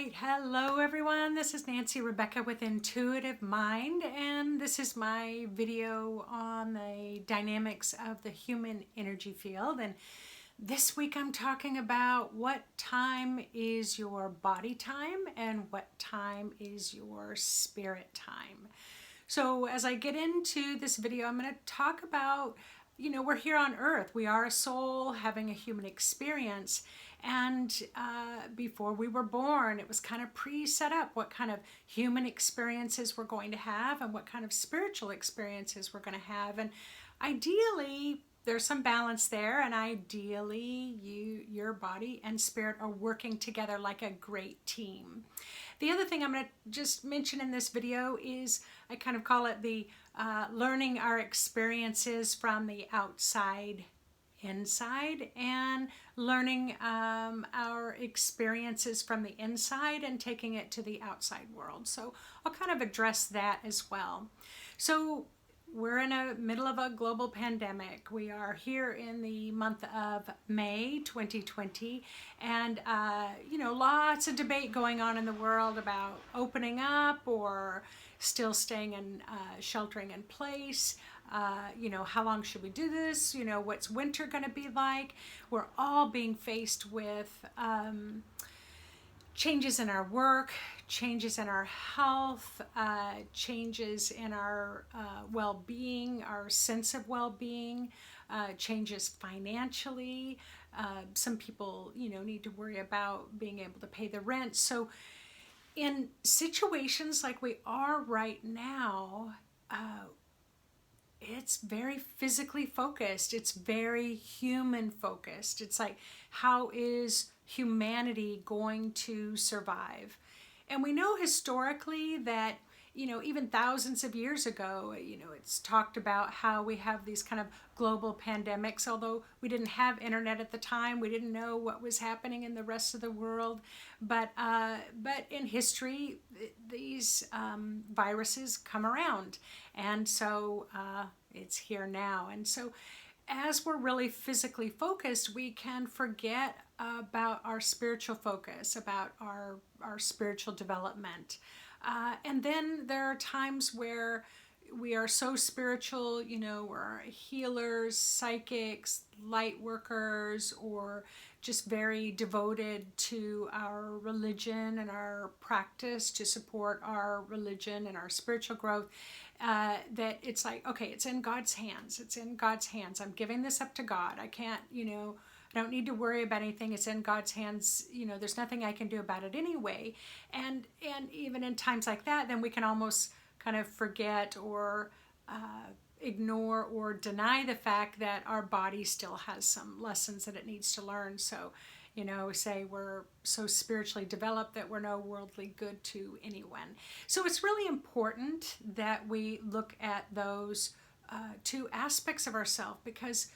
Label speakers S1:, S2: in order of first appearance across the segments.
S1: right, hello everyone. This is Nancy Rebecca with Intuitive Mind, and this is my video on the dynamics of the human energy field. And this week I'm talking about what time is your body time and what time is your spirit time. So as I get into this video, I'm going to talk about, we're here on earth. We are a soul having a human experience. And before we were born, it was kind of pre-set up what kind of human experiences we're going to have and what kind of spiritual experiences we're going to have. And ideally, there's some balance there, and ideally your body and spirit are working together like a great team. The other thing I'm going to just mention in this video is, I kind of call it the learning our experiences from the outside inside, and learning our experiences from the inside and taking it to the outside world. So I'll kind of address that as well. So we're in the middle of a global pandemic. We are here in the month of May 2020, and lots of debate going on in the world about opening up or still staying in sheltering in place. How long should we do this? What's winter going to be like? We're all being faced with changes in our work, changes in our health, changes in our well-being, our sense of well-being, changes financially. Some people, need to worry about being able to pay the rent. So in situations like we are right now, it's very physically focused. It's very human focused. It's like, how is humanity going to survive? And we know historically that, even thousands of years ago, it's talked about how we have these kind of global pandemics. Although we didn't have internet at the time, we didn't know what was happening in the rest of the world. But in history, these viruses come around, and so it's here now. And so as we're really physically focused, we can forget about our spiritual focus, about our spiritual development. And then there are times where we are so spiritual, we're healers, psychics, light workers, or just very devoted to our religion and our practice to support our religion and our spiritual growth, that it's like, okay, it's in God's hands. It's in God's hands. I'm giving this up to God. I can't, I don't need to worry about anything. It's in God's hands. There's nothing I can do about it anyway. And even in times like that, then we can almost kind of forget or ignore or deny the fact that our body still has some lessons that it needs to learn. So, we say we're so spiritually developed that we're no worldly good to anyone. So it's really important that we look at those two aspects of ourselves, because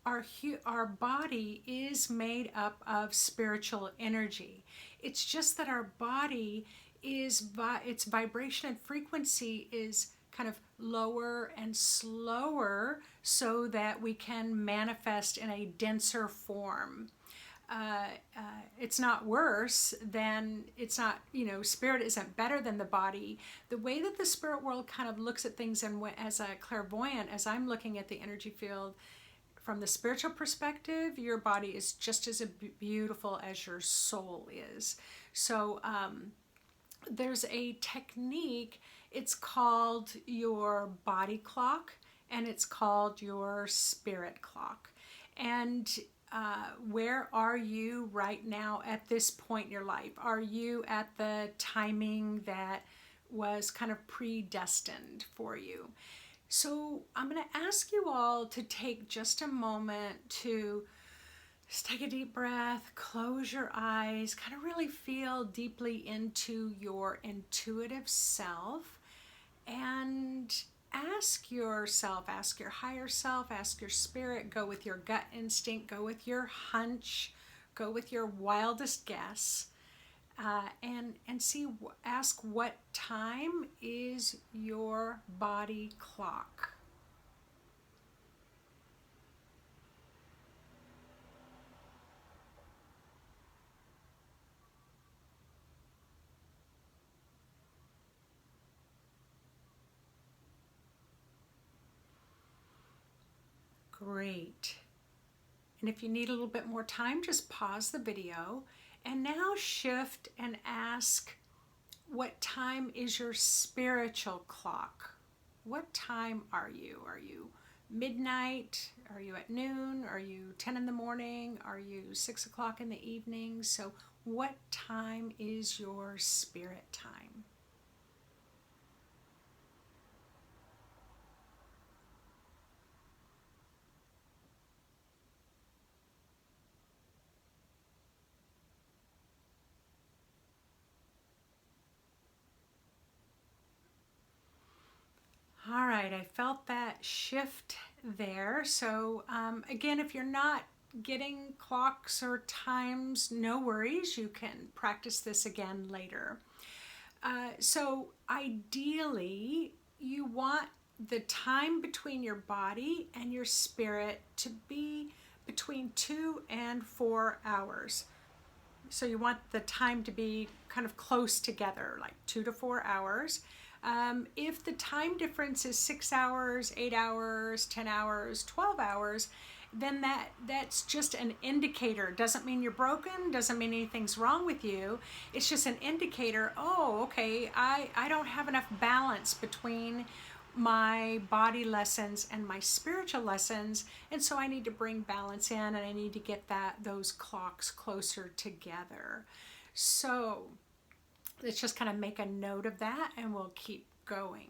S1: our body is made up of spiritual energy. It's just that our body is, its vibration and frequency is kind of lower and slower, so that we can manifest in a denser form. It's not worse than, it's not, spirit isn't better than the body. The way that the spirit world kind of looks at things, and as a clairvoyant, as I'm looking at the energy field, from the spiritual perspective, your body is just as beautiful as your soul is. So there's a technique, it's called your body clock, and it's called your spirit clock. And where are you right now at this point in your life? Are you at the timing that was kind of predestined for you? So I'm going to ask you all to take just a moment to just take a deep breath, close your eyes, kind of really feel deeply into your intuitive self, and ask yourself, ask your higher self, ask your spirit, go with your gut instinct, go with your hunch, go with your wildest guess, and see, ask, what time is your body clock? Great. And if you need a little bit more time, just pause the video and now shift and ask, what time is your spiritual clock? What time are you? Are you midnight? Are you at noon? Are you 10 in the morning? Are you 6 o'clock in the evening? So what time is your spirit time? All right, I felt that shift there. So again, if you're not getting clocks or times, no worries. You can practice this again later. So ideally, you want the time between your body and your spirit to be between 2 and 4 hours. So you want the time to be kind of close together, like 2 to 4 hours. If the time difference is 6 hours, 8 hours, 10 hours, 12 hours, then that's just an indicator. Doesn't mean you're broken, doesn't mean anything's wrong with you. It's just an indicator, oh, okay, I don't have enough balance between my body lessons and my spiritual lessons, and so I need to bring balance in, and I need to get those clocks closer together. So let's just kind of make a note of that and we'll keep going.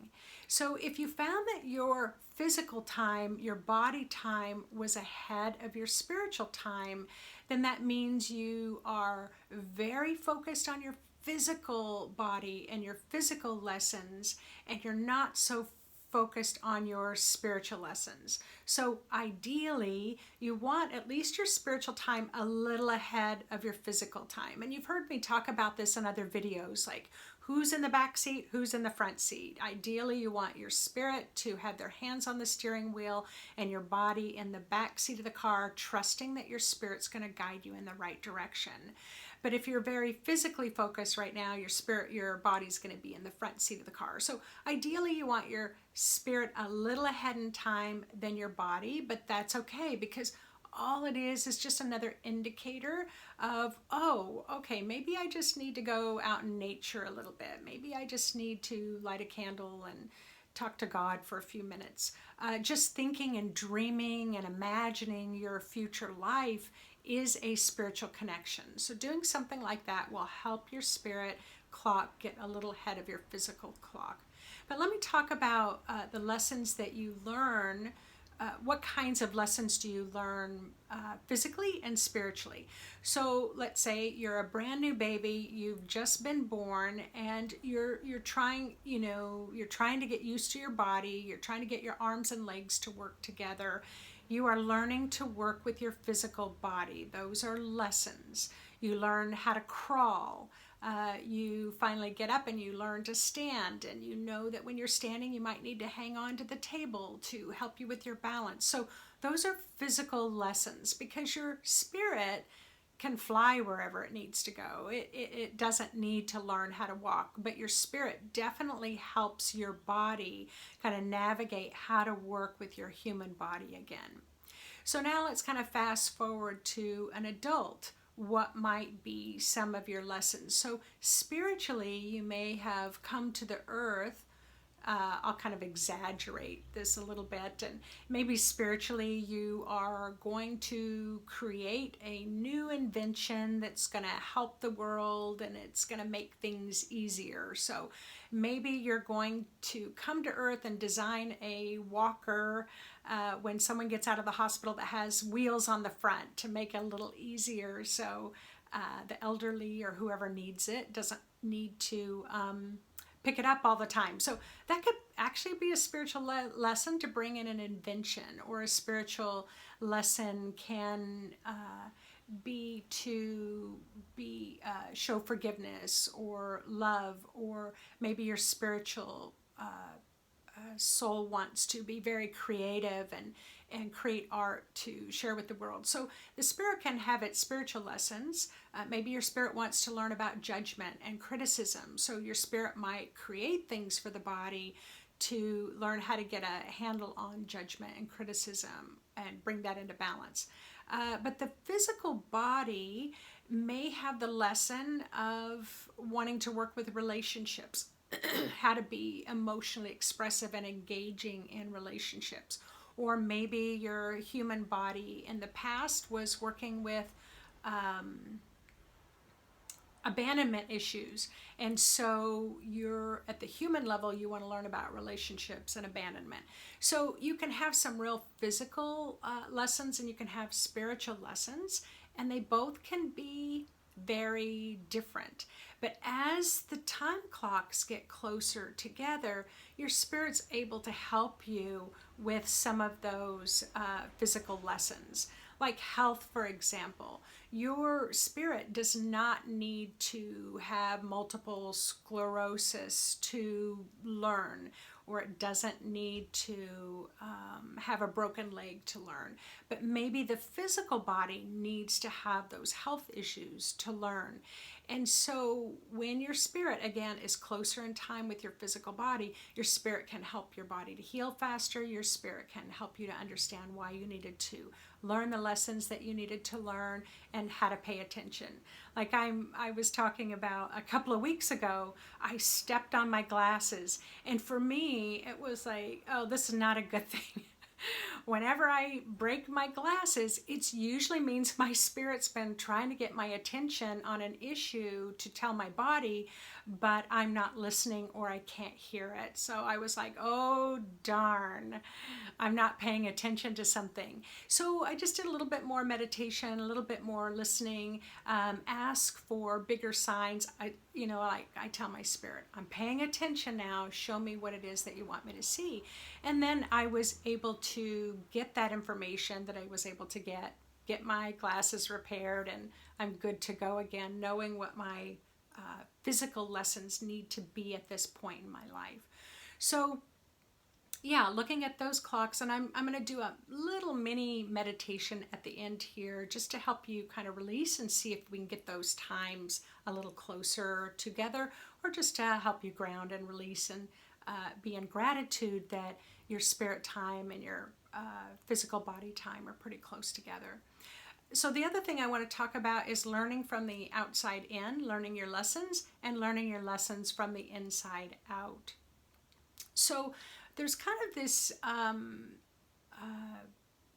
S1: So if you found that your physical time, your body time was ahead of your spiritual time, then that means you are very focused on your physical body and your physical lessons, and you're not so focused on your spiritual lessons. So ideally, you want at least your spiritual time a little ahead of your physical time. And you've heard me talk about this in other videos, like who's in the back seat, who's in the front seat. Ideally, you want your spirit to have their hands on the steering wheel and your body in the back seat of the car, trusting that your spirit's going to guide you in the right direction. But if you're very physically focused right now, your body's going to be in the front seat of the car. So ideally, you want your spirit a little ahead in time than your body, but that's okay, because all it is just another indicator of, oh, okay, maybe I just need to go out in nature a little bit. Maybe I just need to light a candle and talk to God for a few minutes. Just thinking and dreaming and imagining your future life is a spiritual connection. So doing something like that will help your spirit clock get a little ahead of your physical clock. But let me talk about the lessons that you learn. What kinds of lessons do you learn physically and spiritually? So let's say you're a brand new baby, you've just been born, and you're trying to get used to your body, you're trying to get your arms and legs to work together. You are learning to work with your physical body. Those are lessons. You learn how to crawl. You finally get up and you learn to stand, and you know that when you're standing you might need to hang on to the table to help you with your balance. So those are physical lessons, because your spirit can fly wherever it needs to go. It doesn't need to learn how to walk, but your spirit definitely helps your body kind of navigate how to work with your human body again. So now let's kind of fast forward to an adult. What might be some of your lessons? So spiritually, you may have come to the earth. I'll kind of exaggerate this a little bit, and maybe spiritually you are going to create a new invention that's going to help the world and it's going to make things easier. So maybe you're going to come to earth and design a walker when someone gets out of the hospital that has wheels on the front to make it a little easier, so the elderly or whoever needs it doesn't need to pick it up all the time. So that could actually be a spiritual lesson, to bring in an invention, or a spiritual lesson can be to show forgiveness or love, or maybe your spiritual soul wants to be very creative and create art to share with the world. So the spirit can have its spiritual lessons. Maybe your spirit wants to learn about judgment and criticism. So your spirit might create things for the body to learn how to get a handle on judgment and criticism. and bring that into balance. But the physical body may have the lesson of wanting to work with relationships, how to be emotionally expressive and engaging in relationships. Or maybe your human body in the past was working with abandonment issues, and so you're at the human level, you want to learn about relationships and abandonment. So you can have some real physical lessons, and you can have spiritual lessons, and they both can be very different. But as the time clocks get closer together, your spirit's able to help you with some of those physical lessons. Like health, for example, your spirit does not need to have multiple sclerosis to learn, or it doesn't need to have a broken leg to learn. But maybe the physical body needs to have those health issues to learn. And so when your spirit, again, is closer in time with your physical body, your spirit can help your body to heal faster. Your spirit can help you to understand why you needed to learn the lessons that you needed to learn and how to pay attention. Like I was talking about a couple of weeks ago, I stepped on my glasses, and for me, it was like, oh, this is not a good thing. Whenever I break my glasses, it usually means my spirit's been trying to get my attention on an issue to tell my body, but I'm not listening or I can't hear it. So I was like, oh, darn, I'm not paying attention to something. So I just did a little bit more meditation, a little bit more listening, ask for bigger signs. I tell my spirit, I'm paying attention now. Show me what it is that you want me to see. And then I was able to get that information that I was able to get my glasses repaired, and I'm good to go again, knowing what my physical lessons need to be at this point in my life. So yeah, looking at those clocks, and I'm going to do a little mini meditation at the end here just to help you kind of release and see if we can get those times a little closer together, or just to help you ground and release and be in gratitude that your spirit time and your physical body time are pretty close together. So the other thing I want to talk about is learning from the outside in, learning your lessons, and learning your lessons from the inside out. So there's kind of this,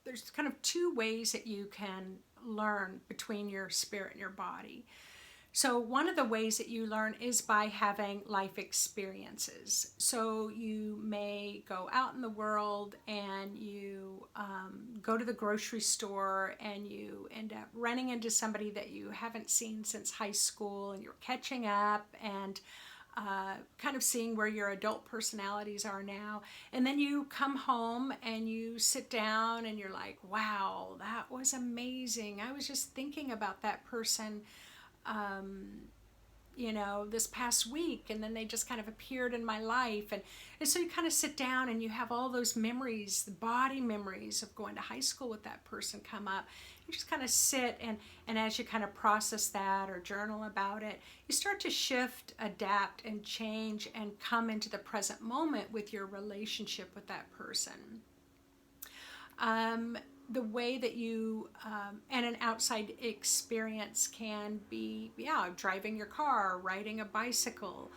S1: there's kind of two ways that you can learn between your spirit and your body. So one of the ways that you learn is by having life experiences. So you may go out in the world and you go to the grocery store and you end up running into somebody that you haven't seen since high school, and you're catching up and kind of seeing where your adult personalities are now. And then you come home and you sit down and you're like, wow, that was amazing. I was just thinking about that person this past week, and then they just kind of appeared in my life. And so you kind of sit down and you have all those memories, the body memories of going to high school with that person come up. You just kind of sit, and as you kind of process that or journal about it, you start to shift, adapt, and change and come into the present moment with your relationship with that person. The way that you and an outside experience can be, driving your car, riding a bicycle,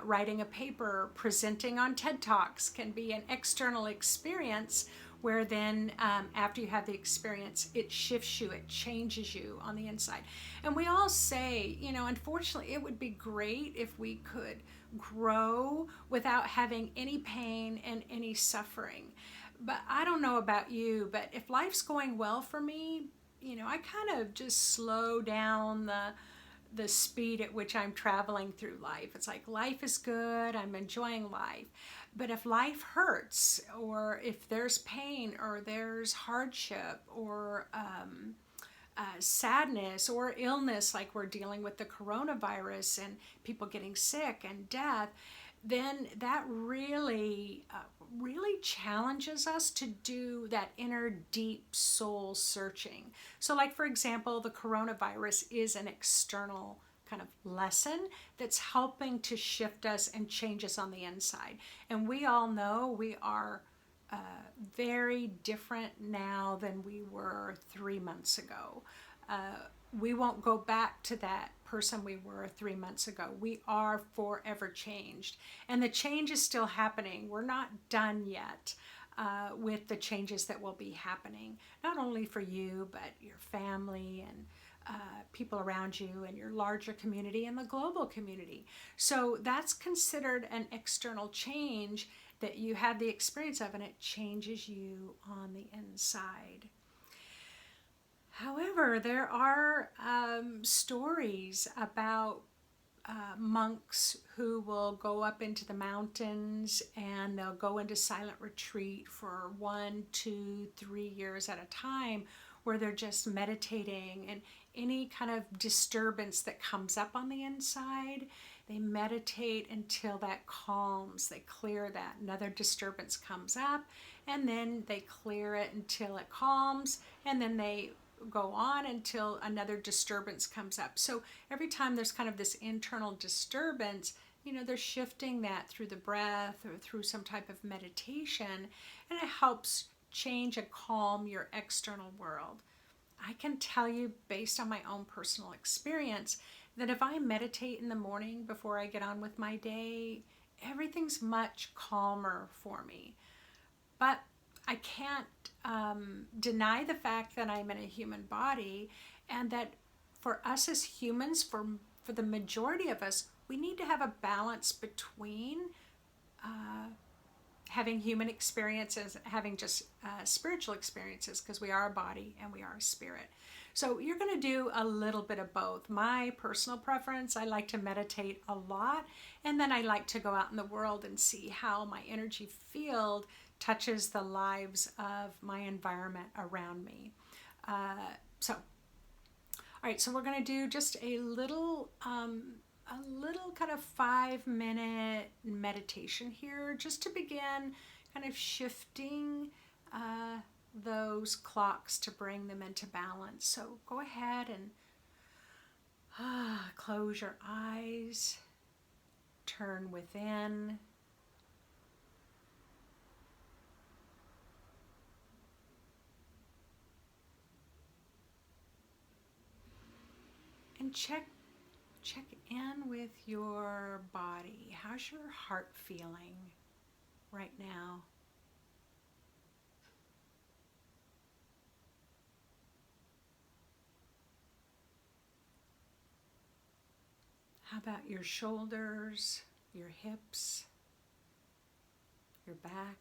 S1: writing a paper, presenting on TED Talks can be an external experience where then after you have the experience, it shifts you, it changes you on the inside. And we all say, unfortunately, it would be great if we could grow without having any pain and any suffering. But I don't know about you, but if life's going well for me, I kind of just slow down the speed at which I'm traveling through life. It's like life is good, I'm enjoying life. But if life hurts, or if there's pain, or there's hardship, or sadness, or illness, like we're dealing with the coronavirus and people getting sick and death, then that really challenges us to do that inner deep soul searching. So like, for example, the coronavirus is an external kind of lesson that's helping to shift us and change us on the inside. And we all know we are very different now than we were 3 months ago. We won't go back to that person we were 3 months ago. We are forever changed. And the change is still happening. We're not done yet with the changes that will be happening, not only for you, but your family and people around you and your larger community and the global community. So that's considered an external change that you have the experience of, and it changes you on the inside. However, there are stories about monks who will go up into the mountains and they'll go into silent retreat for 1, 2, 3 years at a time, where they're just meditating, and any kind of disturbance that comes up on the inside, they meditate until that calms. They clear that. Another disturbance comes up, and then they clear it until it calms, and then they go on until another disturbance comes up. So every time there's kind of this internal disturbance, they're shifting that through the breath or through some type of meditation, and it helps change and calm your external world. I can tell you, based on my own personal experience, that if I meditate in the morning before I get on with my day, everything's much calmer for me. But I can't deny the fact that I'm in a human body, and that for us as humans, for the majority of us, we need to have a balance between having human experiences, having just spiritual experiences, because we are a body and we are a spirit. So you're going to do a little bit of both. My personal preference, I like to meditate a lot, and then I like to go out in the world and see how my energy field touches the lives of my environment around me. All right, so we're going to do just a little kind of 5-minute meditation here, just to begin kind of shifting those clocks to bring them into balance. So go ahead and close your eyes, turn within. And check in with your body. How's your heart feeling right now? How about your shoulders, your hips, your back?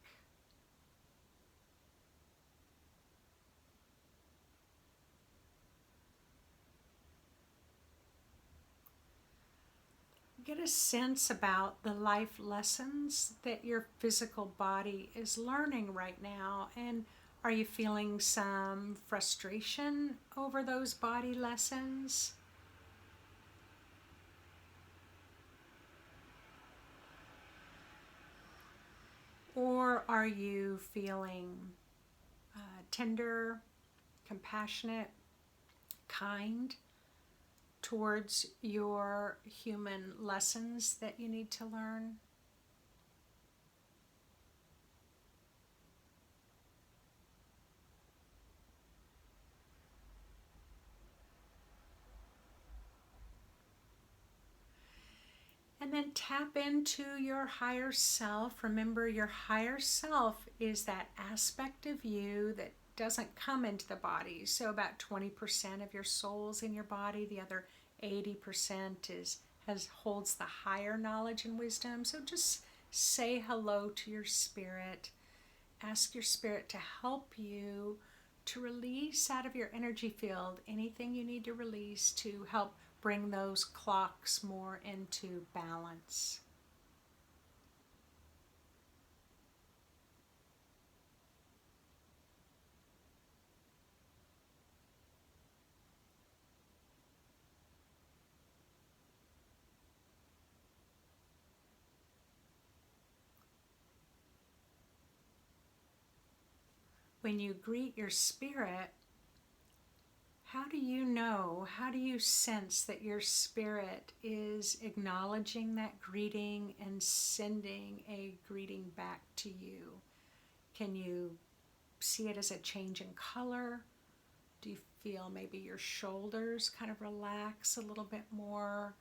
S1: Get a sense about the life lessons that your physical body is learning right now. And are you feeling some frustration over those body lessons? Or are you feeling tender, compassionate, kind towards your human lessons that you need to learn? And then tap into your higher self. Remember, your higher self is that aspect of you that doesn't come into the body. So about 20% of your soul's in your body. The other 80% holds the higher knowledge and wisdom. So just say hello to your spirit. Ask your spirit to help you to release out of your energy field anything you need to release to help bring those clocks more into balance. When you greet your spirit, how do you sense that your spirit is acknowledging that greeting and sending a greeting back to you? Can you see it as a change in color? Do you feel maybe your shoulders kind of relax a little bit more?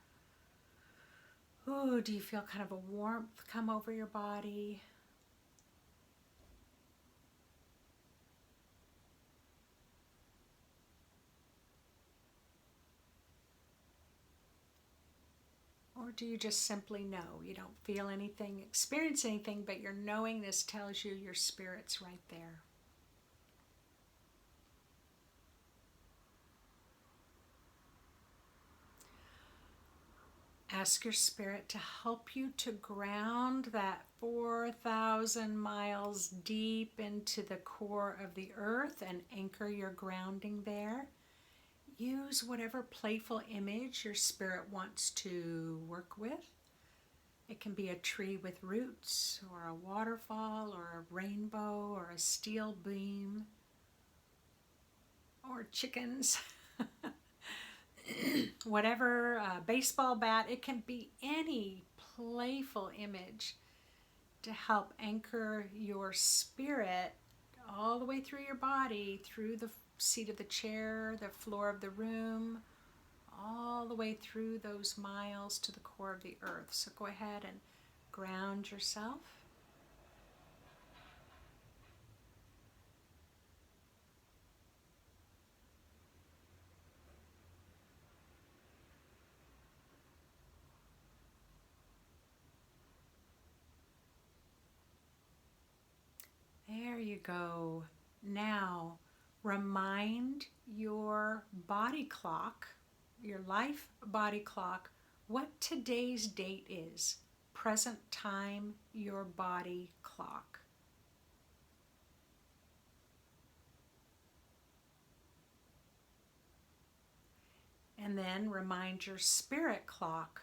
S1: Ooh, do you feel kind of a warmth come over your body? Or do you just simply know? You don't feel anything, experience anything, but your knowingness tells you your spirit's right there. Ask your spirit to help you to ground that 4,000 miles deep into the core of the earth and anchor your grounding there. Use whatever playful image your spirit wants to work with. It can be a tree with roots, or a waterfall, or a rainbow, or a steel beam, or chickens. Whatever, baseball bat, it can be any playful image to help anchor your spirit all the way through your body, through the seat of the chair, the floor of the room, all the way through those miles to the core of the earth. So go ahead and ground yourself. There you go. Now, remind your body clock, your life body clock, what today's date is. Present time, your body clock. And then remind your spirit clock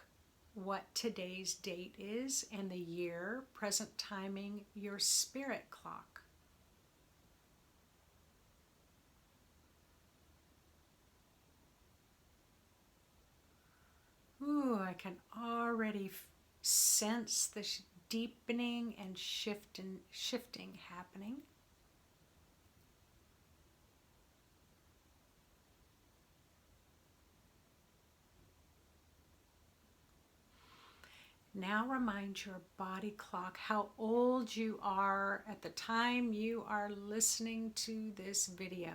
S1: what today's date is and the year, present timing, your spirit clock. Ooh, I can already sense the deepening and shifting happening. Now remind your body clock how old you are at the time you are listening to this video.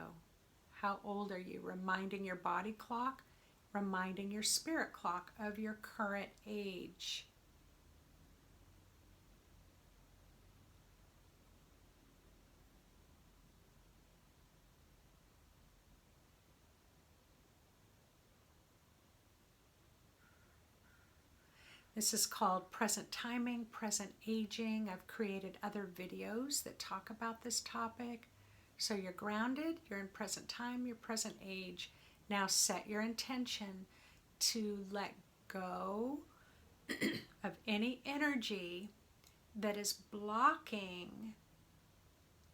S1: How old are you? Reminding your body clock, reminding your spirit clock of your current age. This is called present timing, present aging. I've created other videos that talk about this topic. So you're grounded, you're in present time, your present age. Now set your intention to let go of any energy that is blocking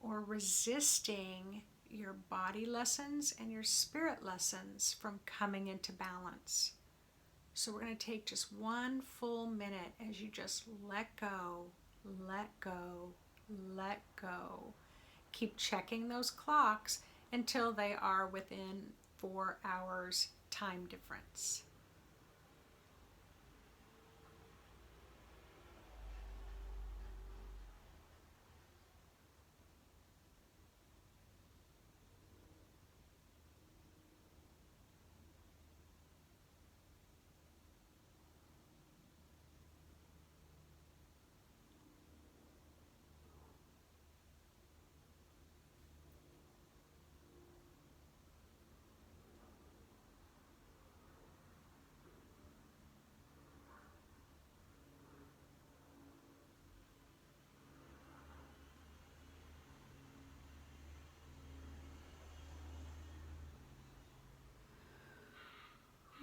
S1: or resisting your body lessons and your spirit lessons from coming into balance. So we're going to take just one full minute as you just let go, let go, let go. Keep checking those clocks until they are within 4 hours time difference.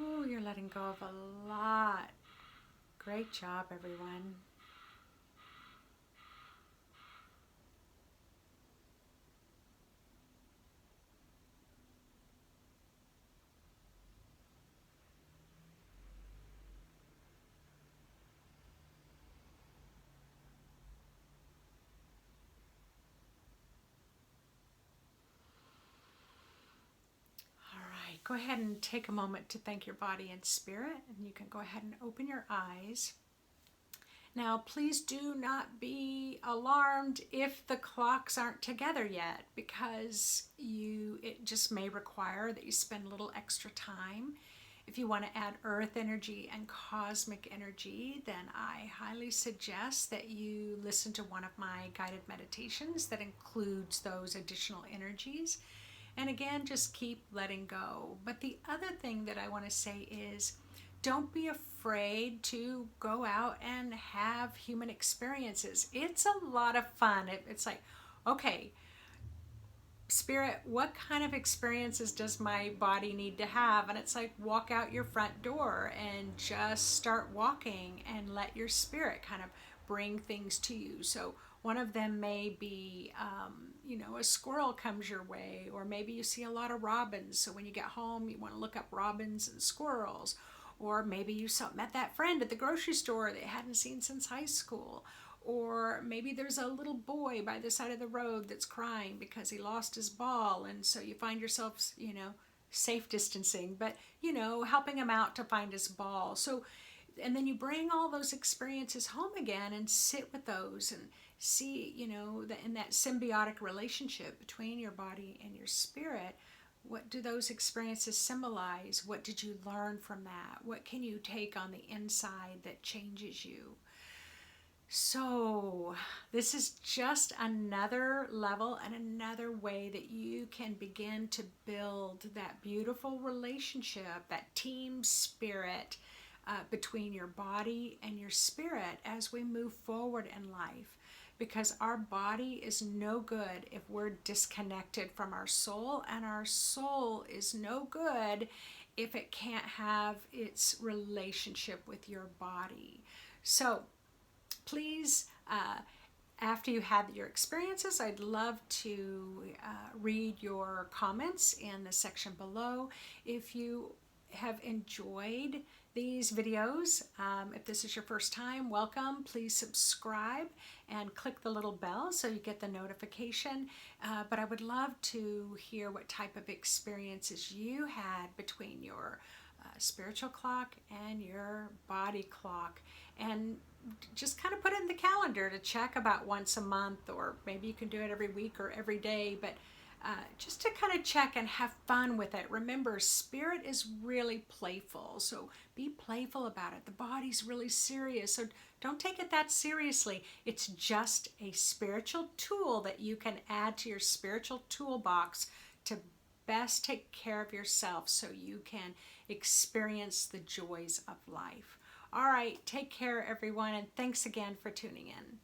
S1: Oh, you're letting go of a lot. Great job, everyone. go ahead and take a moment to thank your body and spirit, and you can go ahead and open your eyes. Now, please do not be alarmed if the clocks aren't together yet, because it just may require that you spend a little extra time. If you want to add earth energy and cosmic energy, then I highly suggest that you listen to one of my guided meditations that includes those additional energies. And again, just keep letting go. But the other thing that I want to say is, don't be afraid to go out and have human experiences. It's a lot of fun. It's like, okay, Spirit, what kind of experiences does my body need to have? And it's like, walk out your front door and just start walking and let your spirit kind of bring things to you. So one of them may be, a squirrel comes your way, or maybe you see a lot of robins. So when you get home, you want to look up robins and squirrels. Or maybe you met that friend at the grocery store that you hadn't seen since high school. Or maybe there's a little boy by the side of the road that's crying because he lost his ball. And so you find yourself, safe distancing, but, helping him out to find his ball. So, and then you bring all those experiences home again and sit with those and see, that in that symbiotic relationship between your body and your spirit, what do those experiences symbolize? What did you learn from that? What can you take on the inside that changes you? So this is just another level and another way that you can begin to build that beautiful relationship, that team spirit between your body and your spirit as we move forward in life. Because our body is no good if we're disconnected from our soul, and our soul is no good if it can't have its relationship with your body. So please, after you had your experiences, I'd love to read your comments in the section below. If you have enjoyed these videos, if this is your first time, welcome. Please subscribe and click the little bell so you get the notification. But I would love to hear what type of experiences you had between your spiritual clock and your body clock. And just kind of put it in the calendar to check about once a month, or maybe you can do it every week or every day, but just to kind of check and have fun with it. Remember, spirit is really playful, so be playful about it. The body's really serious, so don't take it that seriously. It's just a spiritual tool that you can add to your spiritual toolbox to best take care of yourself so you can experience the joys of life. All right, take care, everyone, and thanks again for tuning in.